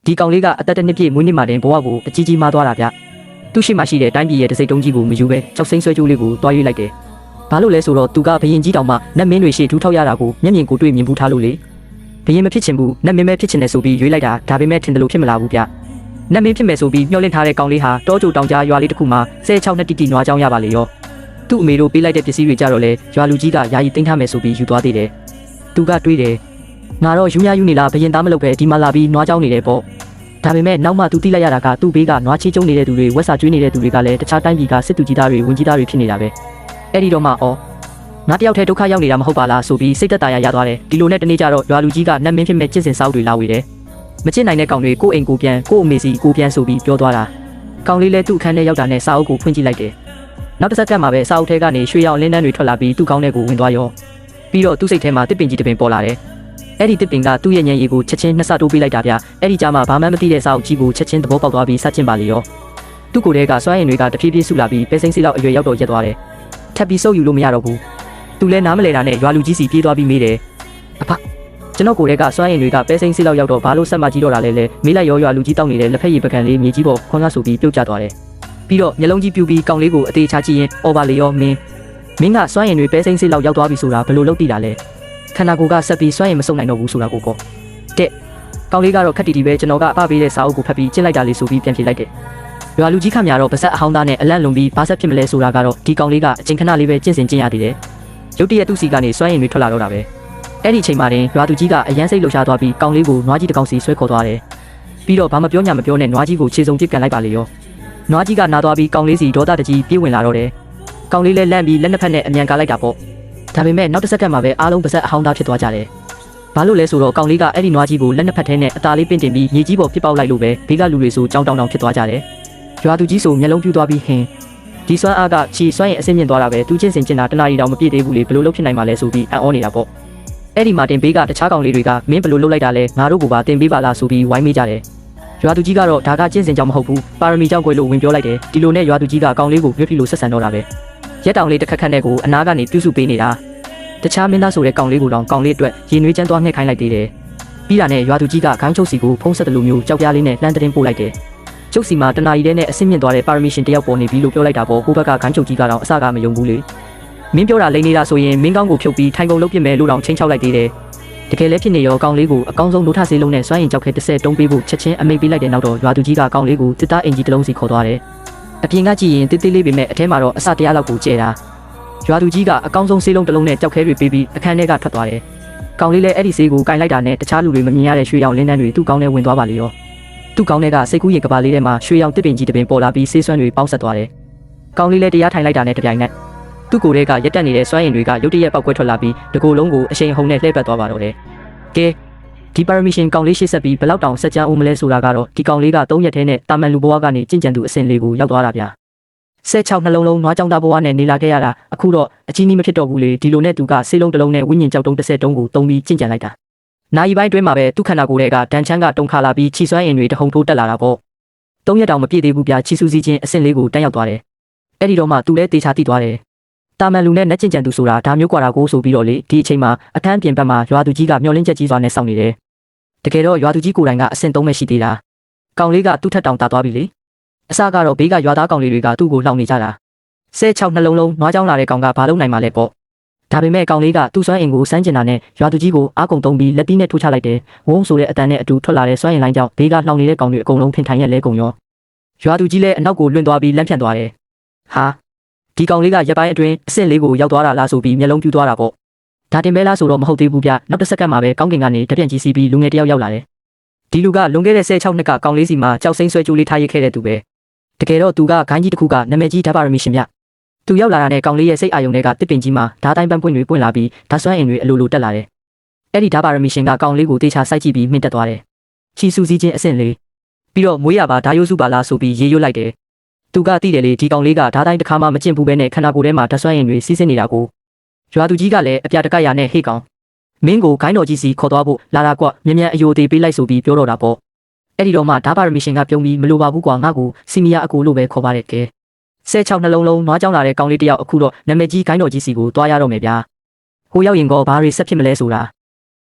ဒီကောင်လေးကအသက်တစ်နှစ်ပြည့်မွေးနေ့မှာတင်ဘဝကိုအကြီးကြီးမားသွားတာဗျသူ့ရှိမှရှိတဲ့တိုင်းပြည်ရဲ့တစိမ့်တုံးကြီးကိုမယူပဲကြောက်စိမ့်ဆွဲကြိုးလေးကိုတွားရွေးလိုက်တယ်ဘာလို့လဲဆိုတော့သူကဘရင်ကြီးတောင်မှနတ်မင်းတွေရှေ့ထူးထောက်ရတာကိုမျက်မြင်ကိုတွေ့မြင်ဘူးထားလို့လေဘရင်မဖြစ်ချင်ဘူးနတ်မင်းပဲဖြစ်ချင်တယ်ဆိုပြီးရွေးလိုက်တာဒါပေမဲ့ထင်တယ်လို့ဖြစ်မလာဘူးဗျနတ်မင်းဖြစ်မယ်ဆိုပြီးမျှော်လင့်ထားတဲ့ကောင်လေးဟာတောကြိုတောင်ကြားရွာလေးတစ်ခုမှာ16နှစ်တိတိနွားကြောင်းရပါလေရောသူ့အမေတို့ပေးလိုက်တဲ့ပစ္စည်းတွေကြတော့လေရွာလူကြီးကယာယီတင်ထားမယ်ဆိုပြီးယူသွားသေးတယ်သူကတွေးတယ်ငါတော့ယူများယူနေလားဘရင်သားမလုပ်ပဲဒီမှာလာပြီးနွားကြောင်းနေတယ်ပေါ့ဒါပေမဲ့နောက်မှသူတိလိုက်ရတာကသူ့ဘေးကနွားချီးကျုံနေတဲ့သူတွေဝက်စာကျွေးနေတဲ့သူတွေကလည်းတခြားတိုင်းပြည်ကစစ်သူကြီးသားတွေဝင်ကြီးသားတွေဖြစ်နေတာပဲအဲ့ဒီတော့မှငါတယောက်တည်းဒုက္ခရောက်နေတာမဟုတ်ပါလားဆိုပြီးစိတ်သက်သာရသွားတယ်ဒီလိုနဲ့တနေ့ကျတော့ရွာလူကြီးကနတ်မင်းဖြစ်မဲ့ကျင့်စဉ်စောက်တွေလာဝေတယ်မကျင့်နိုင်တဲ့ကောင်တွေကိုအိမ်ကိုပြန်ကိုအမေစီကိုပြန်ဆိုပြီးပြောသွားတာကောင်လေးလည်းသူ့အခန်းထဲရောက်တာနဲ့စာအုပ်ကိုဖွင့်ကြည့်လိုက်တယ်နောက်တစ်စက္ကန့်မှာပဲစာအုပ်ထဲကနေရွှေရောင်လင်းတန်းတွေထွက်လာပြီးသူ့ကောင်းထဲကိုဝင်သွားရောပြီးတော့သူ့စိတ်ထဲမှာတစ်ပင်ကြီးတစ်ပင်ပေါ်လာတယ်အဲ့ဒီတစ်ပင်ကသူ့ရဲ့ညံရည်ကိုချက်ချင်းနှစ်ဆတိုးပေးလိုက်တာဗျအဲ့ဒီကြားမှာဘာမှမသိတဲ့စာအုပ်ကြီးကိုချက်ချင်းသဘောပေါက်သွားပြီးစကျင်ပါလေရောသူ့ကိုယ်ထဲကစွမ်းရည်တွေကတဖြည်းဖြည်းဆုလာပြီးပဲစိမ့်စီလောက်အရွယ်ရောက်တော့ရက်သွားတယ်ထပ်ပြီးစုပ်ယူလို့မရတော့ဘူးသူလည်းနားမလဲတာနဲ့ရွာလူကြီးစီပြေးသွားပြီးမေးတယ်အဖကျွန်တော်ကိုယ်ထဲကစွမ်းရည်တွေကပဲစိမ့်စီလောက်ရောက်တော့ဘာလို့ဆက်မကြီးတော့တာလဲမေးလိုက်ရောရွာလူကြီးတောက်နေတဲ့လက်ဖက်ရည်ပကံလေးမြေကြီးပေါ်ခွန်ကားဆိုပြီးပြုတ်ကျသွားတယ်ပြီးတော့မျက်လုံးကြီးပြူပြီးကောင်လေးကိုအသေးချကြည့်ရင်အော်ပါလေရောမင်းကစွမ်းရည်တွေပဲစိမ့်စီလောက်ရောက်သွားပြီဆိုတာဘယ်လိုလုပ်သိတာလဲခန္ဓာကိုယ်ကဆက်ပြီးစွမ်းရည်မစုံနိုင်တော့ဘူးဆိုတာကိုပေါ့တဲ့ကောင်လေးကတော့ခက်တီတီပဲကျွန်တော်ကအပပေးတဲ့စာအုပ်ကိုဖတ်ပြီးကျင့်လိုက်တာလေးဆိုပြီးပြန်ပြေးလိုက်တယ်ရွာလူကြီးခမများတော့ပါဆက်အဟောင်းသားနဲ့အလန့်လွန်ပြီးဘာဆက်ဖြစ်မလဲဆိုတာကတော့ဒီကောင်လေးကအချိန်ခဏလေးပဲကျင့်စဉ်ကျင့်ရသေးတယ်ရုတ်တရက်သူ့စီကနေစွမ်းရည်တွေထွက်လာတော့တာပဲအဲ့ဒီအချိန်မှာတင်ရွာသူကြီးကအရန်စိတ်လှုပ်ရှားသွားပြီးကောင်လေးကိုနွားကြီးတစ်ကောင်စီဆွဲခေါ်သွားတယ်ပြီးတော့ဘာမပြောညာမပြောနဲ့နွားကြီးကိုခြေစုံပစ်ကန်လိုက်ပါလေရောနွားကြီးကနာသွားပြီးကောင်လေးစီဒေါသတကြီးပြေးဝင်လာတော့တယ်ကောင်လေးလည်းလန့်ပြီးလက်နှစ်ဖက်နဲ့အမြန်ကားလိုက်တာပေါ့ဒါပေမဲ့နောက်တစ်စက္ကန့်မှာပဲအားလုံးပါဆက်အဟောင်းသားဖြစ်သွားကြတယ်ဘာလို့လဲဆိုတော့ကောင်လေးကအဲ့ဒီနွားကြီးကိုလက်နှစ်ဖက်ထဲနဲ့အသားလေးပင့်တင်ပြီးမြေကြီးပေါ်ပစ်ပေါက်လိုက်လို့ပဲဘေးကလူတွေဆိုကြောင်းတောင်ဖြစ်သွားကြတယ်ရွာသူကြီးဆိုမျက်လုံးပြူသွားပြီးဟင်းဒီစွမ်းအားကချီစွမ်းရင်အဆင့်မြင့်သွားတာပဲသူချင်းစင်ကျင်တာတနာရီတောင်မပြည့်သေးဘူးလေဘယ်လိုလုပ်ဖြစ်နိုင်မှာလဲဆိုပြီးအံ့ဩနေတာပေါ့အဲ့ဒီမှာတင်ဘေးကတခြားကောင်လေးတွေကမင်းဘယ်လိုလုပ်လိုက်တာလဲငါတို့ကပါတင်ပေးပါလားဆိုပြီးဝိုင်းမေးကြတယ်ရွာသူကြီးကတော့ဒါကကျင့်စဉ်ကြောင့်မဟုတ်ဘူးပါရမီကြောင့်ကိုလို့ဝင်ပြောလိုက်တယ်ဒီလိုနဲ့ရွာသူကြီးကကောင်လေးကိုပြစ်ပြီးလို့ဆက်ဆံတော့တာပဲရက်တောင်လေးတစ်ခက်ခက်နဲ့ကိုအနားကနေပြုစုပေးနေတာတခြားမင်းသားဆိုတဲ့ကောင်လေးကိုတော့ကောင်လေးအတွက်ရင်နွေးချမ်းသွားငှက်ခိုင်းလိုက်သေးတယ်ပြီးတာနဲ့ရွာသူကြီးကခိုင်းချုပ်စီကိုဖုံးဆက်တယ်လို့မျိုးကြောက်ပြားလေးနဲ့လှမ်းတင်ပို့လိုက်တယ်ကျုပ်စီမှာတနာရီတည်းနဲ့အဆင့်မြင့်သွားတဲ့ပါရမီရှင်တယောက်ပေါ်နေပြီလို့ပြောလိုက်တာပေါ့ဟိုဘက်ကခိုင်းချုပ်ကြီးကတော့အစကမယုံဘူးလေမင်းပြောတာလိမ့်နေတာဆိုရင်မင်းကောင်းကိုဖြုတ်ပြီးထိုင်ကုန်လုပ်ပြမယ်လို့တောင်ချင်းချောက်လိုက်သေးတယ်တကယ်လည်းဖြစ်နေရောကောင်လေးကိုအကောင်းဆုံးလို့ထဆေးလုံးနဲ့စွမ်းရင်ကြောက်ခဲ30တုံးပေးဖို့ချက်ချင်းအမိတ်ပေးလိုက်တဲ့နောက်တော့ရွာသူကြီးကကောင်လေးကိုတစ်သားအင်ကြီးတစ်လုံးစီခေါ်သွားတယ်အပြင်ကကြည့်ရင်တိတ်တိတ်လေးပဲမဲ့အထဲမှာတော့အစတရားလောက်ကိုကျဲတာရွာသူကြီးကအကောင်းဆုံးဆေးလုံးတစ်လုံးနဲ့ကြောက်ခဲတွေပေးပြီးအခန်းထဲကထွက်သွားတယ်ကောင်လေးလည်းအဲ့ဒီဆေးကိုကင်လိုက်တာနဲ့တခြားလူတွေမမြင်ရတဲ့ရွှေရောင်လင်းတန်းတွေသူ့ကောင်းထဲဝင်သွားပါလေရောသူ့ကောင်းထဲကစိတ်ကူးရင်ကပါလေးထဲမှာရွှေရောင်တစ်ပင်ကြီးတစ်ပင်ပေါ်လာပြီးဆေးဆွမ်းတွေပေါင်းဆက်သွားတယ်ကောင်လေးလည်းတရားထိုင်လိုက်တာနဲ့တပြိုင်နက်သူ့ကိုယ်ထဲကရက်တက်နေတဲ့စွမ်းရည်တွေကရုတ်တရက်ပောက်ကွဲထွက်လာပြီးတကိုယ်လုံးကိုအရှိန်ဟုန်နဲ့လှည့်ပတ်သွားပါတော့တယ်ကဲဒီပါရမီရှင်ကောင်လေးရှေ့ဆက်ပြီးဘလောက်တောင်ဆက်ကြမ်းဦးမလဲဆိုတာကတော့ဒီကောင်လေးက3ရက်ထဲနဲ့တာမန်လူဘဝကနေကျင့်ကြံသူအဆင့်လေးကိုရောက်သွားတာဗျာ16နှလုံးလုံးနွားကြောင်သားဘဝနဲ့နေလာခဲ့ရတာအခုတော့အကြီးကြီးမဖြစ်တော့ဘူးလေဒီလိုနဲ့သူကဆေးလုံးတစ်လုံးနဲ့ဝိညာဉ်ကြောက်တုံး30တုံးကိုတုံးပြီးကျင့်ကြံလိုက်တာနိုင်ပိုင်းတွင်းမှာပဲသူ့ခန္ဓာကိုယ်တွေကတန်ချမ်းကတုံခါလာပြီးခြိစွမ်းရင်တွေတဟုန်ထိုးတက်လာတာပေါ့3ရက်တောင်မပြည့်သေးဘူးဗျာခြိဆူစီချင်းအဆင့်လေးကိုတန်းရောက်သွားတယ်အဲ့ဒီတော့မှသူလည်းတေချာတိသွားတယ်တာမန်လူနဲ့လက်ကျင့်ကြံသူဆိုတာဒါမျိုးကွာတာကိုဆိုပြီးတော့လေဒီအချိန်မှာအခန်းပြင်ဘက်မှာရွာသူကြီးကမျောလင်းချက်ကြီးစွာနဲ့စောင့်နေတယ်တကယ်တော့ရွာသူကြီးကိုယ်တိုင်ကအဆင့်3ပဲရှိသေးတာကောင်လေးကသူ့ထက်တောင်တာသွားပြီလေအစကတော့ဘေးကရွာသားကောင်လေးတွေကသူ့ကိုလှောင်နေကြတာ16နှလုံးလုံးနွားကြောင်းလာတဲ့ကောင်ကဘာလုပ်နိုင်မှာလဲပေါ့ဒါပေမဲ့ကောင်လေးကသူ့စွမ်းအင်ကိုစမ်းကျင်တာနဲ့ရွာသူကြီးကိုအားကုန်သုံးပြီးလက်သီးနဲ့ထိုးချလိုက်တယ်ဝုန်းဆိုတဲ့အတန်နဲ့အတူထွက်လာတဲ့စွမ်းအင်လိုင်းကြောင့်ဘေးကလှောင်နေတဲ့ကောင်တွေအကုန်လုံးဖင်ထိုင်ရက်လဲကုန်ရောရွာသူကြီးလည်းအနောက်ကိုလွင့်သွားပြီးလမ်းဖြန့်သွားတယ်ဟာဒီကောင်လေးကရက်ပိုင်းအတွင်းအဆင့်လေးကိုရောက်သွားတာလားဆိုပြီးမျက်လုံးပြူသွားတာပေါ့ဒါတင်ပဲလားဆိုတော့မဟုတ်သေးဘူးဗျနောက်တစ်စက္ကန့်မှာပဲကောင်းကင်ကနေတပြန့်ကြီးစီးပြီးလူငယ်တယောက်ရောက်လာတယ်ဒီလူကလွန်ခဲ့တဲ့16နှစ်ကကောင်လေးစီမှာကြောက်စိမ့်ဆွဲကြိုးလေးထားရခဲ့တဲ့သူပဲတကယ်တော့သူကဂိုင်းကြီးတစ်ခုကနာမည်ကြီးဓာတ်ပါရမီရှင်ဗျသူရောက်လာတဲ့ကောင်လေးရဲ့စိတ်အာရုံတွေကတစ်ပင်ကြီးမှာဓာတ်တိုင်းပန်းပွင့်တွေပွင့်လာပြီးဓာတ်စွမ်းအင်တွေအလိုလိုတက်လာတယ်အဲ့ဒီဓာတ်ပါရမီရှင်ကကောင်လေးကိုတေချာစိုက်ကြည့်ပြီးမြင့်တက်သွားတယ်ချီဆူစီချင်းအဆင့်လေးပြီးတော့မွေးရပါဓာတ်ရိုးစုပါလားဆိုပြီးရေရွတ်လိုက်တယ်သူကသိတယ်လေဒီကောင်လေးကဓာတ်တိုင်းတစ်ခါမှမကျင့်ဘူးပဲနဲ့ခန္ဓာကိုယ်ထဲမှာဓာတ်စွမ်းအင်တွေစီးဆင်းနေတာကိုရွာသူကြီးကလည်းအပြာတကရနဲ့ဟေ့ကောင်မင်းကိုဂိုင်းတော်ကြီးစီခေါ်သွားဖို့လာတာကွမြန်မြန်အယိုသေးပေးလိုက်ဆိုပြီးပြောတော့တာပေါ့အဲ့ဒီတော့မှဓာတ်ပါရမီရှင်ကပြုံးပြီးမလိုပါဘူးကွာငါ့ကိုစီမီယာအကူလို့ပဲခေါ်ပါတဲ့ကဲ16နှလုံးလုံးနွားကြောင်းလာတဲ့ကောင်လေးတယောက်အခုတော့နာမည်ကြီးဂိုင်းတော်ကြီးစီကိုတွားရတော့မယ်ဗျာဟိုရောက်ရင်ကောဘာတွေဆက်ဖြစ်မလဲဆိုတာ